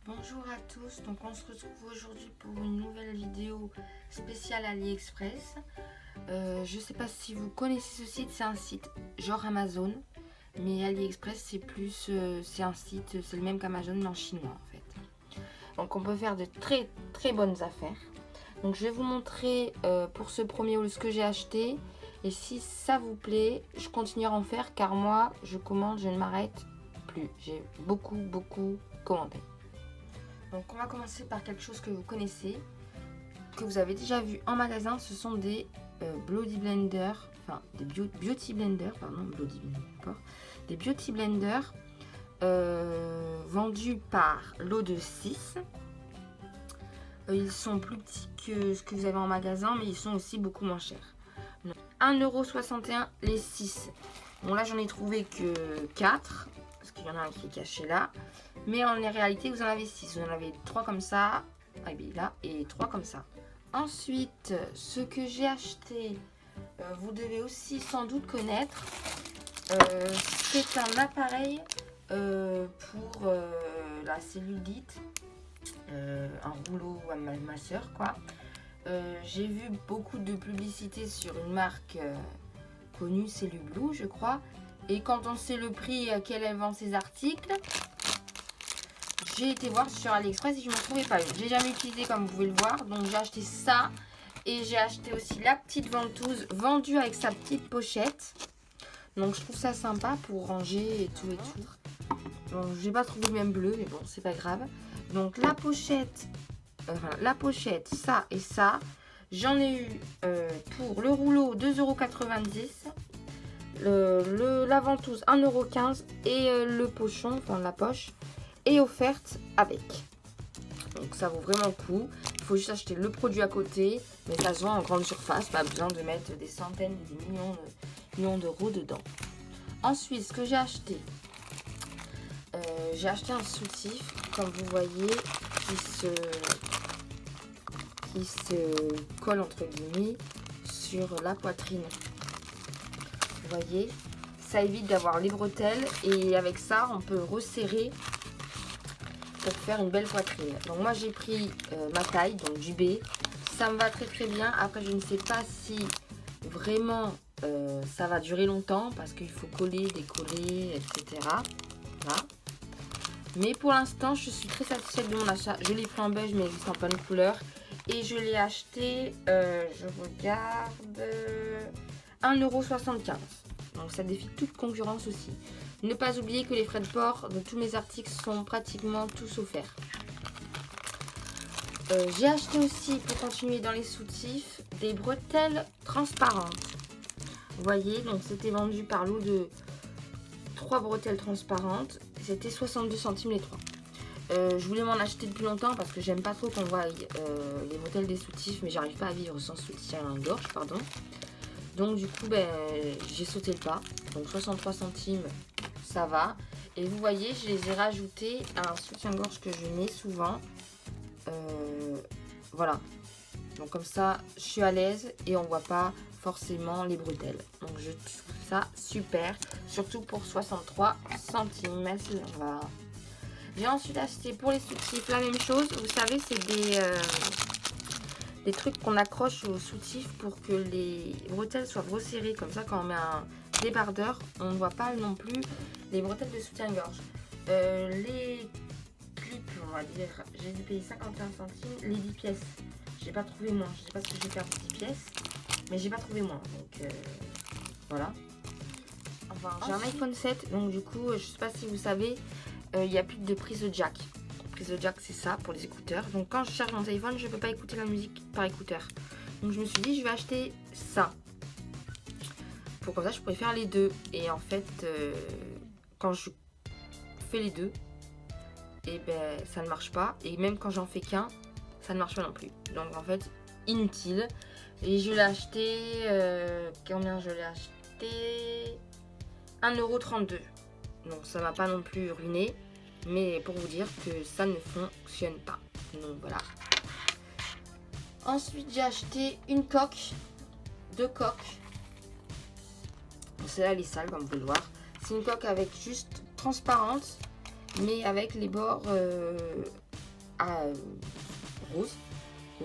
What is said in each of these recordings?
Bonjour à tous, donc on se retrouve aujourd'hui pour une nouvelle vidéo spéciale AliExpress. Je sais pas si vous connaissez ce site, c'est un site genre Amazon, mais AliExpress c'est plus, c'est un site, c'est le même qu'Amazon mais en chinois en fait. Donc on peut faire de très très bonnes affaires. Donc je vais vous montrer pour ce premier haul ce que j'ai acheté et si ça vous plaît, je continuerai à en faire car moi je commande, je ne m'arrête plus. J'ai beaucoup commandé. Donc on va commencer par quelque chose que vous connaissez, que vous avez déjà vu en magasin. Ce sont des Bloody Blender, enfin des Beauty Blender, pardon, Bloody Blender, des Beauty Blender vendus par lot de 6. Ils sont plus petits que ce que vous avez en magasin, mais ils sont aussi beaucoup moins chers. 1,61€ les 6. Bon là j'en ai trouvé que 4, parce qu'il y en a un qui est caché là. Mais en réalité, vous en avez 6. Vous en avez 3 comme ça, là, et 3 comme ça. Ensuite, ce que j'ai acheté, vous devez aussi sans doute connaître. C'est un appareil pour la cellulite. Un rouleau à ma soeur, quoi. J'ai vu beaucoup de publicité sur une marque connue, c'est Cellublue, je crois. Et quand on sait le prix à quel elle vend ses articles, j'ai été voir sur AliExpress et je ne m'en trouvais pas une. J'ai jamais utilisé comme vous pouvez le voir. Donc j'ai acheté ça. Et j'ai acheté aussi la petite ventouse vendue avec sa petite pochette. Donc je trouve ça sympa pour ranger et tout et tout. Bon, j'ai pas trouvé le même bleu, mais bon, c'est pas grave. Donc la pochette, ça et ça. J'en ai eu pour le rouleau 2,90 €. La ventouse 1,15 € et le pochon, enfin la poche, est offerte avec. Donc ça vaut vraiment le coup. Il faut juste acheter le produit à côté, mais ça se vend en grande surface, pas besoin de mettre des centaines, des millions d'euros dedans. Ensuite, ce que j'ai acheté un soutif, comme vous voyez, qui se colle entre guillemets sur la poitrine. Vous voyez, ça évite d'avoir les bretelles et avec ça, on peut resserrer pour faire une belle poitrine. Donc moi j'ai pris ma taille, donc du B. Ça me va très bien. Après je ne sais pas si vraiment ça va durer longtemps parce qu'il faut coller, décoller, etc. Voilà. Mais pour l'instant je suis très satisfaite de mon achat. Je l'ai pris en beige mais il existe en plein de couleurs. Et je l'ai acheté, je regarde, 1,75 €. Donc ça défie toute concurrence aussi. Ne pas oublier que les frais de port de tous mes articles sont pratiquement tous offerts. J'ai acheté aussi, pour continuer dans les soutifs, des bretelles transparentes. Vous voyez, donc c'était vendu par lot de 3 bretelles transparentes. C'était 62 centimes les 3. Je voulais m'en acheter depuis longtemps parce que j'aime pas trop qu'on voit les bretelles des soutifs, mais j'arrive pas à vivre sans soutien-gorge, pardon. Donc du coup, j'ai sauté le pas. Donc 63 centimes, ça va. Et vous voyez, je les ai rajoutés à un soutien-gorge que je mets souvent. Voilà. Donc comme ça, je suis à l'aise et on voit pas forcément les bretelles. Donc je trouve ça super. Surtout pour 63 centimes. J'ai ensuite acheté pour les soutifs la même chose. Vous savez, c'est des trucs qu'on accroche au soutif pour que les bretelles soient resserrées. Comme ça, quand on met un débardeur, on ne voit pas non plus les bretelles de soutien-gorge. Les clips, on va dire, j'ai payé 51 centimes. Les 10 pièces, j'ai pas trouvé moins. Je sais pas ce que je vais faire pour 10 pièces, mais j'ai pas trouvé moins. Donc voilà. Enfin, j'ai un iPhone 7, donc du coup, je sais pas si vous savez, il n'y a plus de prise jack. Prise de jack, c'est ça pour les écouteurs. Donc quand je charge mon téléphone, je ne peux pas écouter la musique par écouteur. Donc je me suis dit, je vais acheter ça. Pour comme ça, je pourrais faire les deux. Et en fait, quand je fais les deux, et ça ne marche pas. Et même quand j'en fais qu'un, ça ne marche pas non plus. Donc en fait, inutile. Et je l'ai acheté, combien je l'ai acheté? 1,32 €. Donc ça m'a pas non plus ruiné. Mais pour vous dire que ça ne fonctionne pas. Donc voilà. Ensuite, j'ai acheté une coque. 2 coques. Celle-là, elle est sale, comme vous pouvez le voir. C'est une coque avec juste transparente, mais avec les bords rose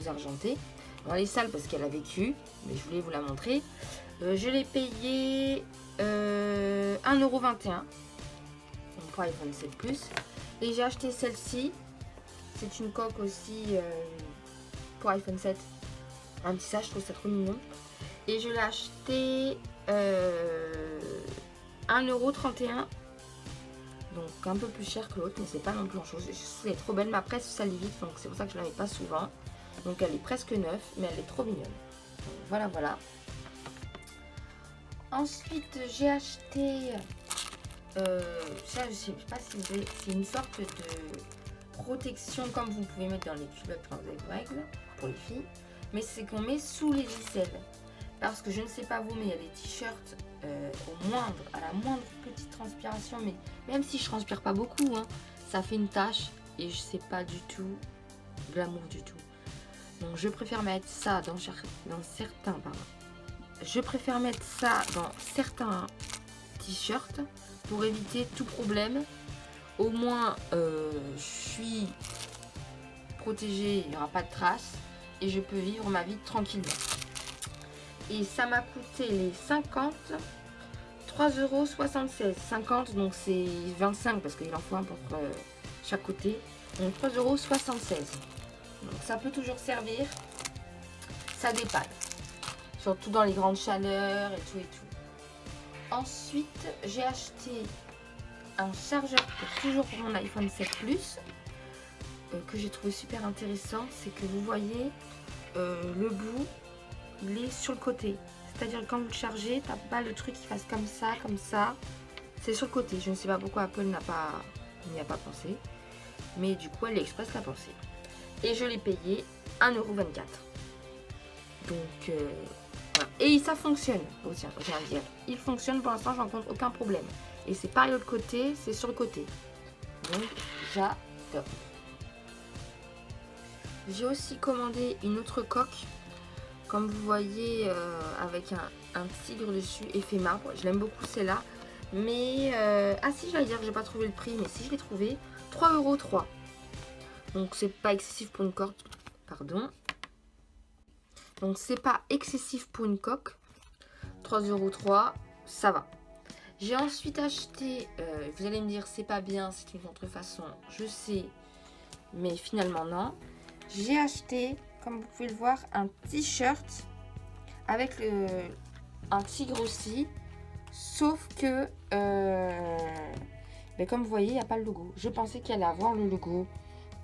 argenté. Bon, elle est sale parce qu'elle a vécu, mais je voulais vous la montrer. Je l'ai payé 1,21 € pour iPhone 7 Plus. Et j'ai acheté celle-ci. C'est une coque aussi pour iPhone 7. Un petit sac, je trouve ça trop mignon. Et je l'ai acheté 1,31 €. Donc un peu plus cher que l'autre, mais c'est pas non plus grand chose. Elle est trop belle, mais après ça lit vite, donc c'est pour ça que je la mets pas souvent. Donc elle est presque neuve, mais elle est trop mignonne. Donc, voilà, voilà. Ensuite, j'ai acheté, ça je sais pas si vous avez, c'est une sorte de protection comme vous pouvez mettre dans les culottes quand vous avez vos règles, pour les filles. Mais c'est qu'on met sous les aisselles. Parce que je ne sais pas vous, mais il y a des t-shirts à la moindre petite transpiration, mais même si je transpire pas beaucoup, hein, ça fait une tache et je sais pas du tout glamour du tout. Donc je préfère mettre ça dans certains, je préfère mettre ça dans certains t-shirts pour éviter tout problème. Au moins je suis protégée, il n'y aura pas de traces et je peux vivre ma vie tranquillement. Et ça m'a coûté les 50, 3,76 €. 50, donc c'est 25 parce qu'il en faut un pour chaque côté. Donc 3,76 €. Donc ça peut toujours servir. Ça dépanne. Surtout dans les grandes chaleurs et tout et tout. Ensuite, j'ai acheté un chargeur toujours pour mon iPhone 7 Plus. Que j'ai trouvé super intéressant. C'est que vous voyez le bout. Il est sur le côté, c'est-à-dire quand vous le chargez, t'as pas le truc qui fasse comme ça, c'est sur le côté. Je ne sais pas pourquoi Apple n'y a pas pensé, mais du coup AliExpress l'a pensé. Et je l'ai payé 1,24 €. Donc voilà. Et ça fonctionne, oh, tiens, j'ai à dire. Il fonctionne pour l'instant, je rencontre aucun problème. Et c'est pareil de l'autre côté, c'est sur le côté. Donc j'adore. J'ai aussi commandé une autre coque. Comme vous voyez, avec un tigre dessus, effet marbre. Je l'aime beaucoup celle-là. Mais, ah si, j'allais dire que j'ai pas trouvé le prix, mais si je l'ai trouvé, 3,03 €. Donc c'est pas excessif pour une coque, pardon. Donc c'est pas excessif pour une coque. 3,03 €, ça va. J'ai ensuite acheté, vous allez me dire c'est pas bien, c'est une contrefaçon, je sais, mais finalement non. J'ai acheté, comme vous pouvez le voir, un t-shirt avec un tigre aussi, sauf que, comme vous voyez, il n'y a pas le logo. Je pensais qu'il allait avoir le logo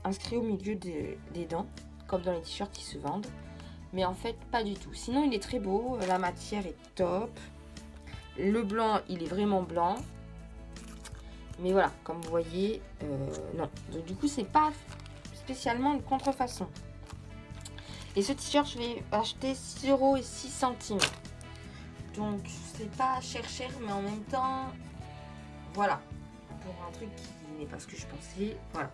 inscrit au milieu des dents, comme dans les t-shirts qui se vendent, mais en fait pas du tout. Sinon il est très beau, la matière est top, le blanc il est vraiment blanc, mais voilà, comme vous voyez, non. Donc du coup c'est pas spécialement une contrefaçon. Et ce t-shirt, je l'ai acheté 6,06 €. Donc, c'est pas cher, mais en même temps, voilà. Pour un truc qui n'est pas ce que je pensais. Voilà.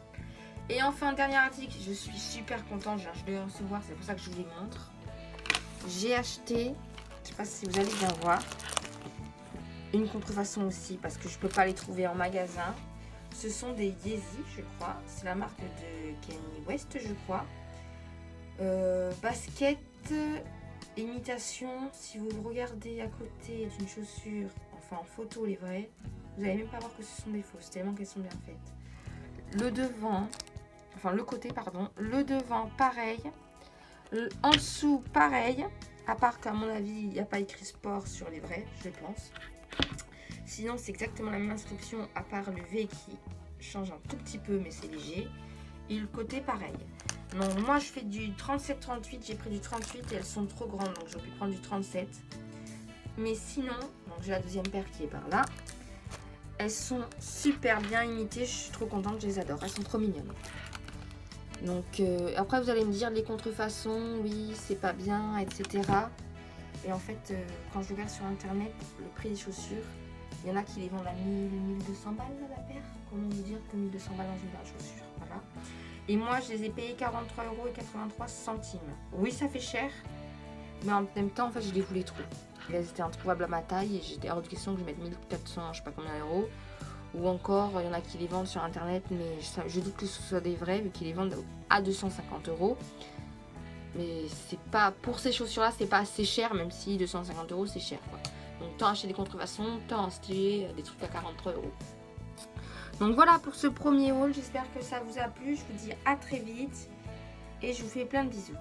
Et enfin, dernier article, je suis super contente. Je viens de le recevoir, c'est pour ça que je vous les montre. J'ai acheté, je sais pas si vous allez bien voir, une contrefaçon aussi, parce que je peux pas les trouver en magasin. Ce sont des Yeezy, je crois. C'est la marque de Kanye West, je crois. Basket imitation. Si vous regardez à côté d'une chaussure, enfin en photo les vraies, vous n'allez même pas voir que ce sont des fausses, tellement qu'elles sont bien faites. Le devant, enfin le côté pardon, le devant pareil, en dessous pareil, à part qu'à mon avis il n'y a pas écrit sport sur les vrais, je pense. Sinon c'est exactement la même inscription, à part le V qui change un tout petit peu mais c'est léger. Et le côté pareil. Donc moi je fais du 37-38, j'ai pris du 38 et elles sont trop grandes, donc j'aurais pu prendre du 37. Mais sinon, donc j'ai la deuxième paire qui est par là. Elles sont super bien imitées, je suis trop contente, je les adore, elles sont trop mignonnes. Donc après vous allez me dire les contrefaçons, oui c'est pas bien, etc. Et en fait quand je regarde sur internet le prix des chaussures, il y en a qui les vendent à 1200 balles la paire. Comment vous dire que 1200 balles dans une paire de chaussures, voilà. Et moi, je les ai payés 43,83 €. Oui, ça fait cher. Mais en même temps, en fait, je les voulais trop. Elles étaient introuvables à ma taille. Et j'étais hors de question que je mette 1400, je sais pas combien d'euros. Ou encore, il y en a qui les vendent sur internet, mais je doute que ce soit des vrais, vu qu'ils les vendent à 250 €. Mais c'est pas, pour ces chaussures-là, c'est pas assez cher, même si 250 € c'est cher, quoi. Donc, tant acheter des contrefaçons, tant acheter des trucs à 43 €. Donc voilà pour ce premier haul, j'espère que ça vous a plu. Je vous dis à très vite et je vous fais plein de bisous.